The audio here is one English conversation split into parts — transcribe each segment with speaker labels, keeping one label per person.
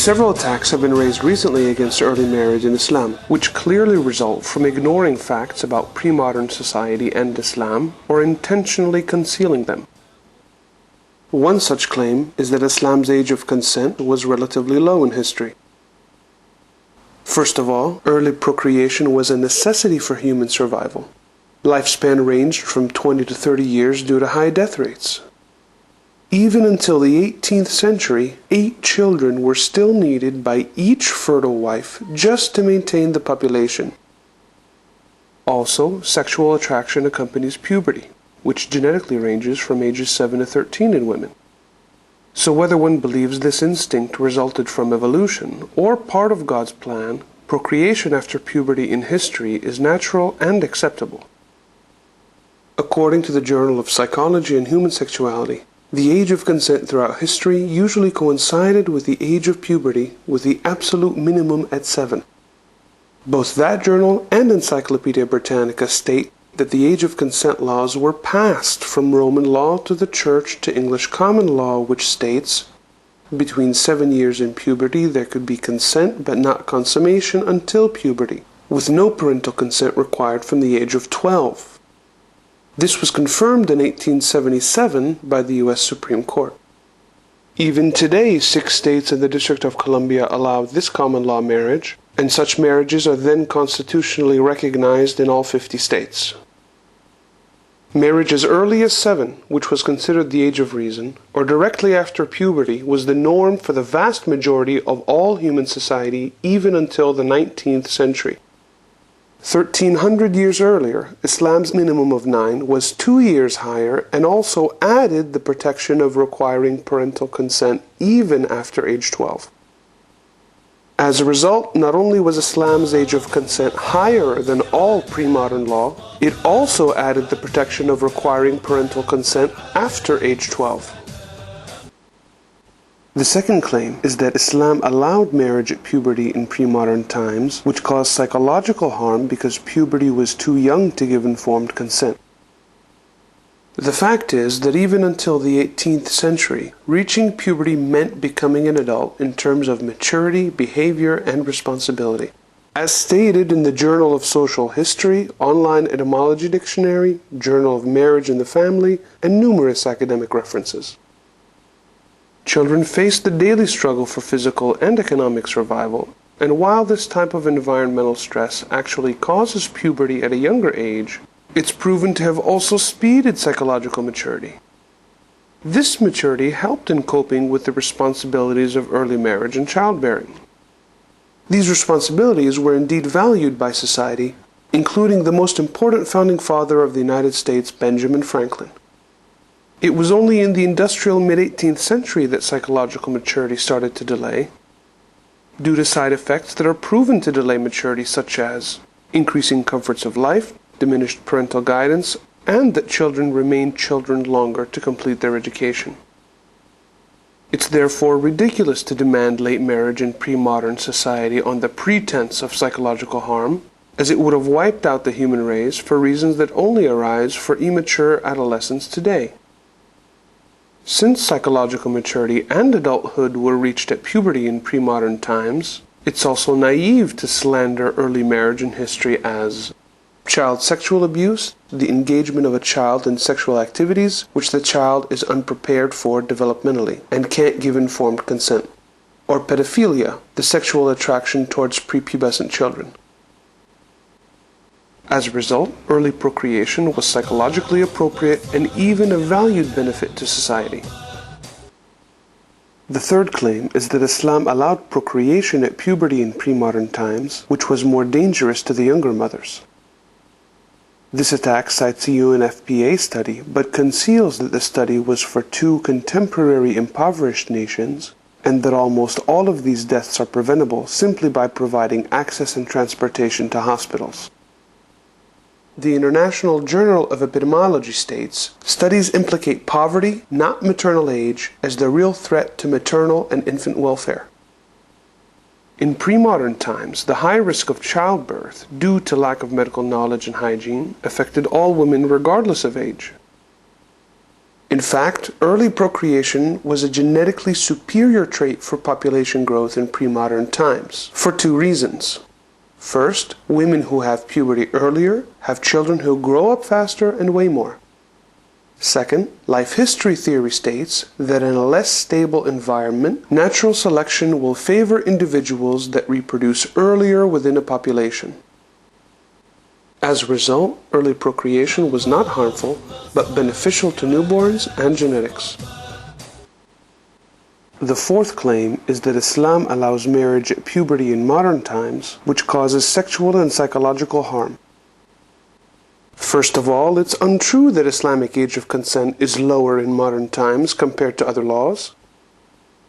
Speaker 1: Several attacks have been raised recently against early marriage in Islam, which clearly result from ignoring facts about pre-modern society and Islam or intentionally concealing them. One such claim is that Islam's age of consent was relatively low in history. First of all, early procreation was a necessity for human survival. Lifespan ranged from 20 to 30 years due to high death rates. Even until the 18th century, 8 children were still needed by each fertile wife just to maintain the population. Also, sexual attraction accompanies puberty, which genetically ranges from ages 7 to 13 in women. So whether one believes this instinct resulted from evolution or part of God's plan, procreation after puberty in history is natural and acceptable. According to the Journal of Psychology and Human Sexuality, the age of consent throughout history usually coincided with the age of puberty, with the absolute minimum at 7. Both that journal and Encyclopedia Britannica state that the age of consent laws were passed from Roman law to the Church to English common law, which states, between 7 years in puberty there could be consent but not consummation until puberty, with no parental consent required from the age of 12. This was confirmed in 1877 by the U.S. Supreme Court. Even today, 6 states and the District of Columbia allow this common law marriage, and such marriages are then constitutionally recognized in all 50 states. Marriage as early as 7, which was considered the age of reason, or directly after puberty, was the norm for the vast majority of all human society even until the 19th century. 1300 years earlier, Islam's minimum of 9 was 2 years higher and also added the protection of requiring parental consent even after age 12. As a result, not only was Islam's age of consent higher than all pre-modern law, it also added the protection of requiring parental consent after age 12. The second claim is that Islam allowed marriage at puberty in pre-modern times, which caused psychological harm because puberty was too young to give informed consent. The fact is that even until the 18th century, reaching puberty meant becoming an adult in terms of maturity, behavior, and responsibility. As stated in the Journal of Social History, Online Etymology Dictionary, Journal of Marriage and the Family, and numerous academic references. Children face the daily struggle for physical and economic survival, and while this type of environmental stress actually causes puberty at a younger age, it's proven to have also speeded psychological maturity. This maturity helped in coping with the responsibilities of early marriage and childbearing. These responsibilities were indeed valued by society, including the most important founding father of the United States, Benjamin Franklin. It was only in the industrial mid-18th century that psychological maturity started to delay, due to side effects that are proven to delay maturity, such as increasing comforts of life, diminished parental guidance, and that children remain children longer to complete their education. It's therefore ridiculous to demand late marriage in pre-modern society on the pretense of psychological harm, as it would have wiped out the human race for reasons that only arise for immature adolescents today. Since psychological maturity and adulthood were reached at puberty in pre-modern times, it's also naive to slander early marriage in history as child sexual abuse, the engagement of a child in sexual activities which the child is unprepared for developmentally and can't give informed consent, or pedophilia, the sexual attraction towards prepubescent children. As a result, early procreation was psychologically appropriate and even a valued benefit to society. The third claim is that Islam allowed procreation at puberty in pre-modern times, which was more dangerous to the younger mothers. This attack cites a UNFPA study, but conceals that the study was for 2 contemporary impoverished nations, and that almost all of these deaths are preventable simply by providing access and transportation to hospitals. The International Journal of Epidemiology states, studies implicate poverty, not maternal age, as the real threat to maternal and infant welfare. In pre-modern times, the high risk of childbirth, due to lack of medical knowledge and hygiene, affected all women regardless of age. In fact, early procreation was a genetically superior trait for population growth in pre-modern times, for two reasons. First, women who have puberty earlier have children who grow up faster and weigh more. Second, life history theory states that in a less stable environment, natural selection will favor individuals that reproduce earlier within a population. As a result, early procreation was not harmful, but beneficial to newborns and genetics. The fourth claim is that Islam allows marriage at puberty in modern times, which causes sexual and psychological harm. First of all, it's untrue that Islamic age of consent is lower in modern times compared to other laws.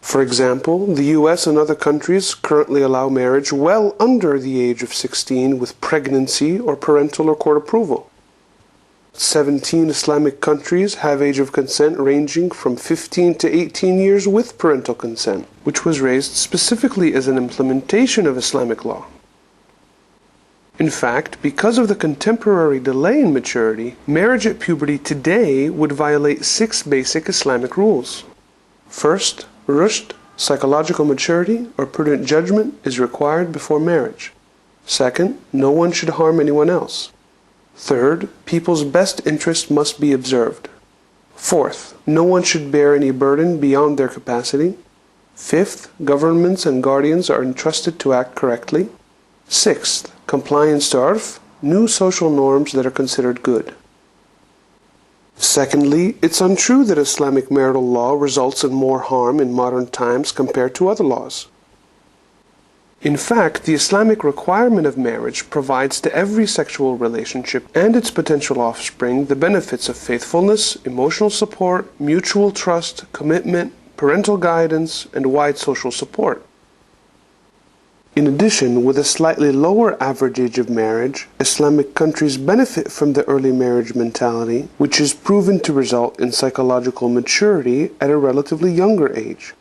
Speaker 1: For example, the US and other countries currently allow marriage well under the age of 16 with pregnancy or parental or court approval. 17 Islamic countries have age of consent ranging from 15 to 18 years with parental consent, which was raised specifically as an implementation of Islamic law. In fact, because of the contemporary delay in maturity, marriage at puberty today would violate 6 basic Islamic rules. First, rushd, psychological maturity or prudent judgment, is required before marriage. Second, no one should harm anyone else. Third, people's best interest must be observed. Fourth, no one should bear any burden beyond their capacity. Fifth, governments and guardians are entrusted to act correctly. Sixth, compliance to urf, new social norms that are considered good. Secondly, it's untrue that Islamic marital law results in more harm in modern times compared to other laws. In fact, the Islamic requirement of marriage provides to every sexual relationship and its potential offspring the benefits of faithfulness, emotional support, mutual trust, commitment, parental guidance, and wide social support. In addition, with a slightly lower average age of marriage, Islamic countries benefit from the early marriage mentality, which is proven to result in psychological maturity at a relatively younger age.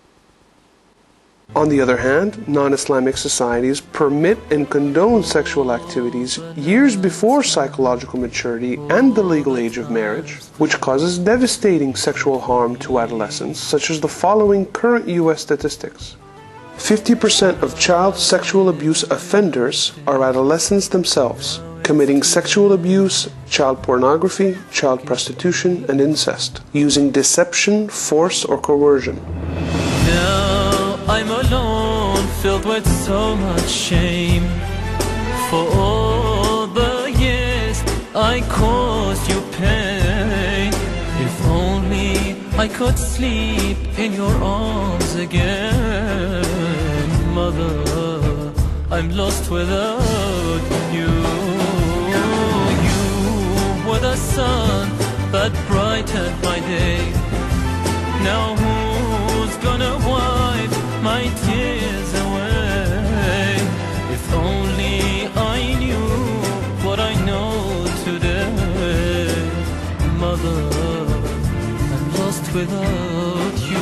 Speaker 1: On the other hand, non-Islamic societies permit and condone sexual activities years before psychological maturity and the legal age of marriage, which causes devastating sexual harm to adolescents, such as the following current US statistics. 50% of child sexual abuse offenders are adolescents themselves, committing sexual abuse, child pornography, child prostitution, and incest, using deception, force, or coercion.
Speaker 2: Now I'm alone, filled with so much shame for all the years I caused you pain. If only I could sleep in your arms again. Mother, I'm lost without you. You were the sun that brightened my day. Now who's gonna wipe my tears away? If only I knew what I know today. Mother, I'm lost without you.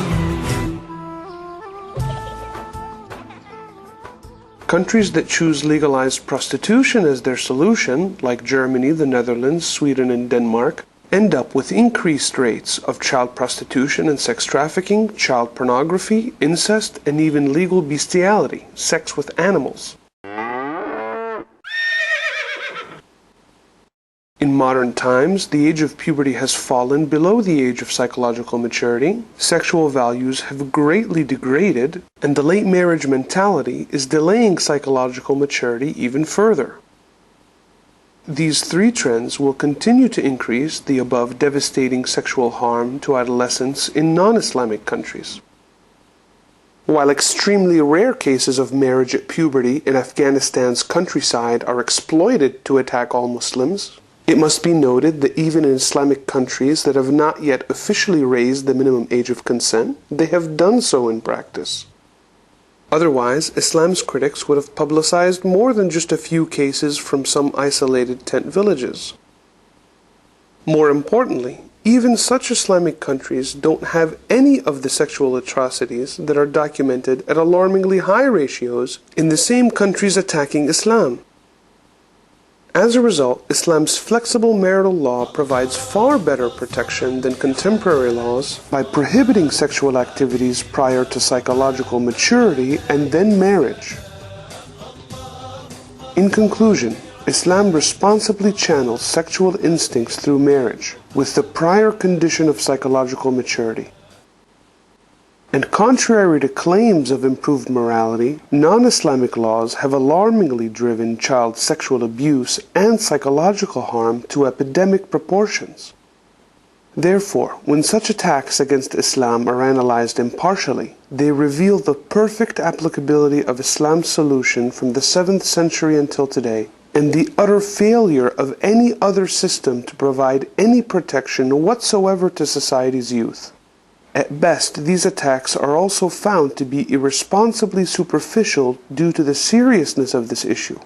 Speaker 1: Countries that choose legalized prostitution as their solution, like Germany, the Netherlands, Sweden, and Denmark, end up with increased rates of child prostitution and sex trafficking, child pornography, incest, and even legal bestiality, sex with animals. In modern times, the age of puberty has fallen below the age of psychological maturity, sexual values have greatly degraded, and the late marriage mentality is delaying psychological maturity even further. These three trends will continue to increase the above devastating sexual harm to adolescents in non-Islamic countries. While extremely rare cases of marriage at puberty in Afghanistan's countryside are exploited to attack all Muslims, it must be noted that even in Islamic countries that have not yet officially raised the minimum age of consent, they have done so in practice. Otherwise, Islam's critics would have publicized more than just a few cases from some isolated tent villages. More importantly, even such Islamic countries don't have any of the sexual atrocities that are documented at alarmingly high ratios in the same countries attacking Islam. As a result, Islam's flexible marital law provides far better protection than contemporary laws by prohibiting sexual activities prior to psychological maturity and then marriage. In conclusion, Islam responsibly channels sexual instincts through marriage, with the prior condition of psychological maturity. And contrary to claims of improved morality, non-Islamic laws have alarmingly driven child sexual abuse and psychological harm to epidemic proportions. Therefore, when such attacks against Islam are analyzed impartially, they reveal the perfect applicability of Islam's solution from the 7th century until today, and the utter failure of any other system to provide any protection whatsoever to society's youth. At best, these attacks are also found to be irresponsibly superficial due to the seriousness of this issue.